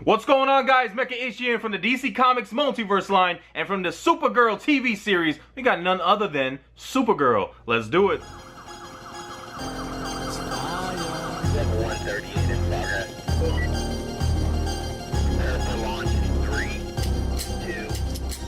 What's going on, guys? Mecha HGN from the DC Comics Multiverse line, and from the Supergirl TV series, we got none other than Supergirl. Let's do it. 138 in progress. Prepare for launch in 3,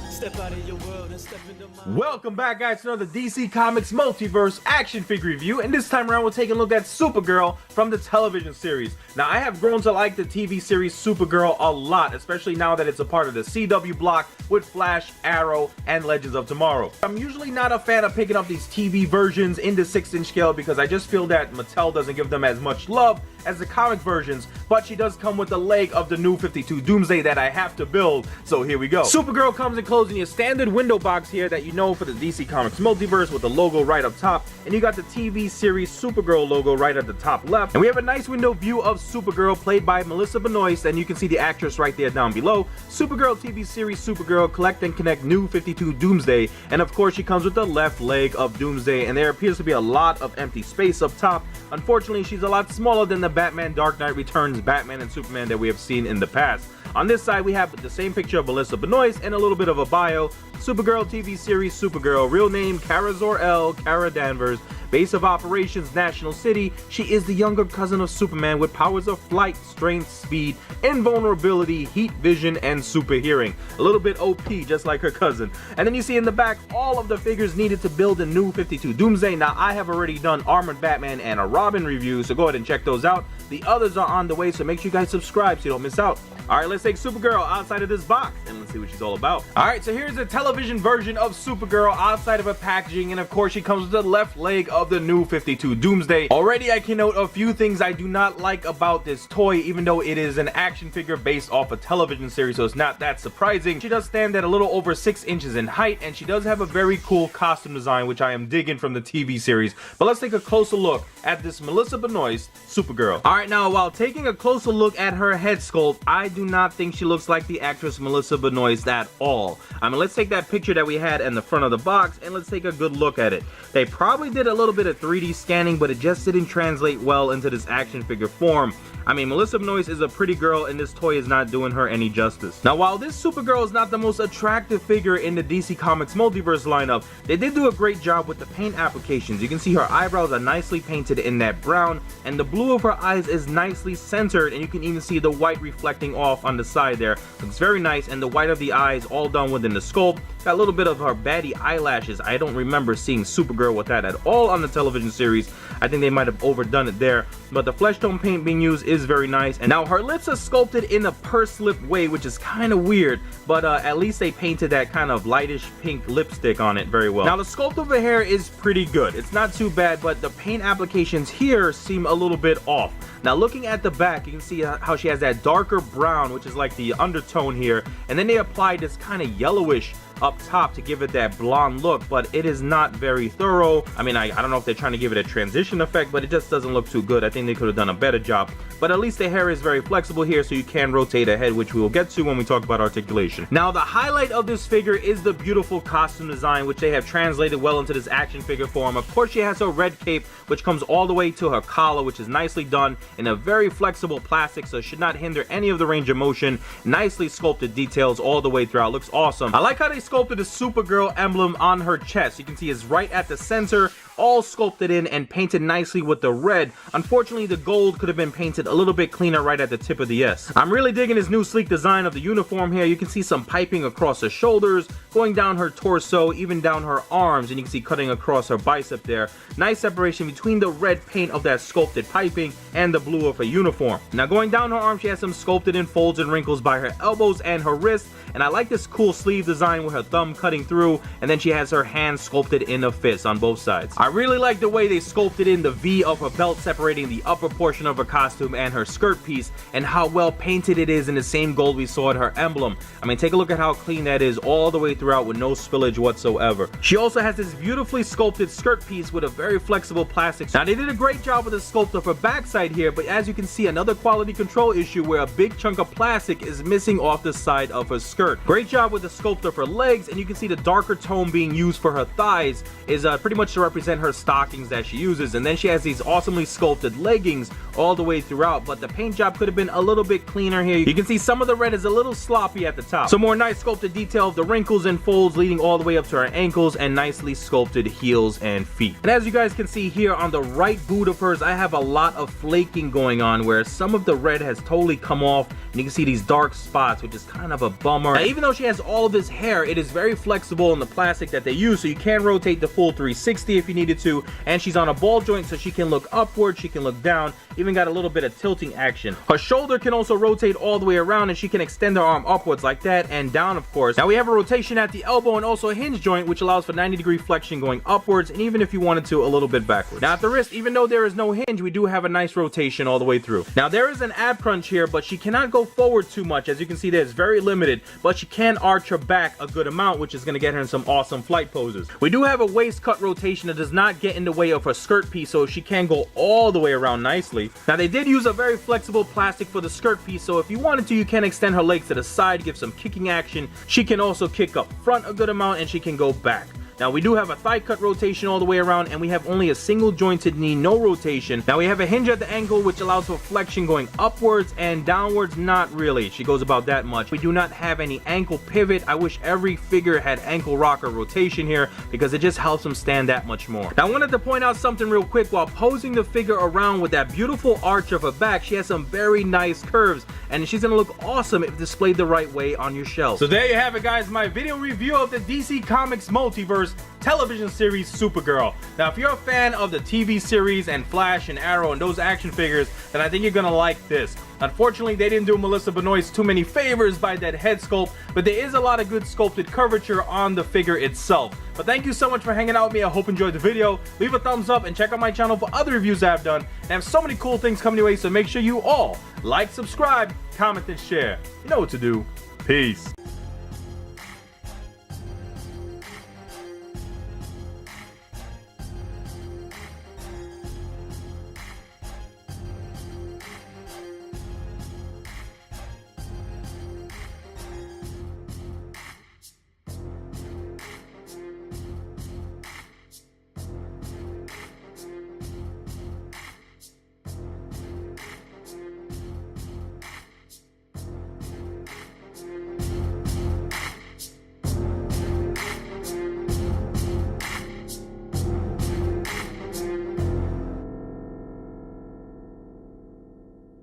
2. Step out of your world and step into mine. Welcome back, guys, to another DC Comics Multiverse action figure review, and this time around we're taking a look at Supergirl from the television series. Now, I have grown to like the TV series Supergirl a lot, especially now that it's a part of the CW block with Flash, Arrow, and Legends of Tomorrow. I'm usually not a fan of picking up these TV versions in the 6-inch scale because I just feel that Mattel doesn't give them as much love as the comic versions, but she does come with the leg of the new 52 Doomsday that I have to build, so here we go. Supergirl comes enclosed in your standard window box here that you know for the DC Comics Multiverse with the logo right up top, and you got the TV series Supergirl logo right at the top left, and we have a nice window view of Supergirl played by Melissa Benoist, and you can see the actress right there down below. Supergirl TV series Supergirl Collect and Connect New 52 Doomsday, and of course she comes with the left leg of Doomsday, and there appears to be a lot of empty space up top. Unfortunately, she's a lot smaller than the Batman Dark Knight Returns Batman and Superman that we have seen in the past. On this side, we have the same picture of Melissa Benoist and a little bit of a bio. Supergirl TV series Supergirl, real name Kara Zor-El, Kara Danvers, base of operations National City. She is the younger cousin of Superman with powers of flight, strength, speed, invulnerability, heat vision, and super hearing. A little bit OP, just like her cousin. And then you see in the back all of the figures needed to build a new 52 Doomsday. Now, I have already done Armored Batman and a Robin review, so go ahead and check those out. The others are on the way, so make sure you guys subscribe so you don't miss out. Alright, let's take Supergirl outside of this box and let's see what she's all about. Alright, so here's a television version of Supergirl outside of her packaging, and of course she comes with the left leg of the new 52 Doomsday. Already I can note a few things I do not like about this toy, even though it is an action figure based off a television series, so it's not that surprising. She does stand at a little over 6 inches in height, and she does have a very cool costume design, which I am digging from the TV series. But let's take a closer look at this Melissa Benoist Supergirl. Alright, now while taking a closer look at her head sculpt, I do not think she looks like the actress Melissa Benoist at all. I mean, let's take that picture that we had in the front of the box and let's take a good look at it. They probably did a little bit of 3D scanning, but it just didn't translate well into this action figure form. I mean, Melissa Benoist is a pretty girl and this toy is not doing her any justice. Now, while this Supergirl is not the most attractive figure in the DC Comics Multiverse lineup, they did do a great job with the paint applications. You can see her eyebrows are nicely painted in that brown, and the blue of her eyes is nicely centered, and you can even see the white reflecting off on the side there. Looks very nice, and the white of the eyes all done within the sculpt. Got a little bit of her baddie eyelashes. I don't remember seeing Supergirl with that at all on the television series. I think they might have overdone it there, but the flesh tone paint being used is very nice. And now her lips are sculpted in a pursed lip way, which is kind of weird, but at least they painted that kind of lightish pink lipstick on it very well. Now the sculpt of her hair is pretty good. It's not too bad, but the paint applications here seem a little bit off. Now looking at the back, you can see how she has that darker brown, which is like the undertone here, and then they applied this kind of yellowish up top to give it that blonde look, but it is not very thorough. I mean, I don't know if they're trying to give it a transition effect, but it just doesn't look too good. I think they could have done a better job, but at least the hair is very flexible here, so you can rotate ahead, which we will get to when we talk about articulation. Now the highlight of this figure is the beautiful costume design, which they have translated well into this action figure form. Of course, she has her red cape, which comes all the way to her collar, which is nicely done in a very flexible plastic, so it should not hinder any of the range of motion. Nicely sculpted details all the way throughout. Looks awesome. I like how they sculpted the Supergirl emblem on her chest. You can see it's right at the center, all sculpted in and painted nicely with the red. Unfortunately, the gold could have been painted a little bit cleaner right at the tip of the S. I'm really digging this new sleek design of the uniform here. You can see some piping across her shoulders, going down her torso, even down her arms, and you can see cutting across her bicep there. Nice separation between the red paint of that sculpted piping and the blue of her uniform. Now going down her arm, she has some sculpted in folds and wrinkles by her elbows and her wrists, and I like this cool sleeve design with her thumb cutting through, and then she has her hand sculpted in a fist on both sides. I really like the way they sculpted in the V of her belt separating the upper portion of her costume and her skirt piece, and how well painted it is in the same gold we saw at her emblem. I mean, take a look at how clean that is all the way throughout with no spillage whatsoever. She also has this beautifully sculpted skirt piece with a very flexible plastic. Now they did a great job with the sculpt of her backside here, but as you can see, another quality control issue where a big chunk of plastic is missing off the side of her skirt. Great job with the sculpt of her legs, and you can see the darker tone being used for her thighs is pretty much to represent represent her stockings that she uses. And then she has these awesomely sculpted leggings all the way throughout, but the paint job could have been a little bit cleaner here. You can see some of the red is a little sloppy at the top. Some more nice sculpted detail of the wrinkles and folds leading all the way up to her ankles, and nicely sculpted heels and feet. And as you guys can see here on the right boot of hers, I have a lot of flaking going on where some of the red has totally come off, and you can see these dark spots, which is kind of a bummer. Now, even though she has all of this hair, it is very flexible in the plastic that they use, so you can rotate the full 360 if you needed to, and she's on a ball joint, so she can look upward, she can look down, even got a little bit of tilting action. Her shoulder can also rotate all the way around, and she can extend her arm upwards like that, and down, of course. Now we have a rotation at the elbow and also a hinge joint, which allows for 90-degree flexion going upwards, and even if you wanted to, a little bit backwards. Now at the wrist, even though there is no hinge, we do have a nice rotation all the way through. Now there is an ab crunch here, but she cannot go forward too much. As you can see, there is very limited, but she can arch her back a good amount, which is going to get her in some awesome flight poses. We do have a waist cut rotation that does not get in the way of her skirt piece, so she can go all the way around nicely. Now they did use a very flexible plastic for the skirt piece, so if you wanted to, you can extend her legs to the side, give some kicking action. She can also kick up front a good amount, and she can go back. Now we do have a thigh cut rotation all the way around, and we have only a single jointed knee, no rotation. Now we have a hinge at the ankle, which allows for flexion going upwards and downwards. Not really, she goes about that much. We do not have any ankle pivot. I wish every figure had ankle rocker rotation here, because it just helps them stand that much more. Now I wanted to point out something real quick. While posing the figure around with that beautiful arch of her back, she has some very nice curves, and she's gonna look awesome if displayed the right way on your shelf. So there you have it, guys, my video review of the DC Comics Multiverse television series Supergirl. Now if you're a fan of the TV series and Flash and Arrow and those action figures, then I think you're gonna like this. Unfortunately, they didn't do Melissa Benoist too many favors by that head sculpt, but there is a lot of good sculpted curvature on the figure itself. But thank you so much for hanging out with me. I hope you enjoyed the video. Leave a thumbs up and check out my channel for other reviews I've done. And I have so many cool things coming your way, so make sure you all like, subscribe, comment, and share. You know what to do. Peace.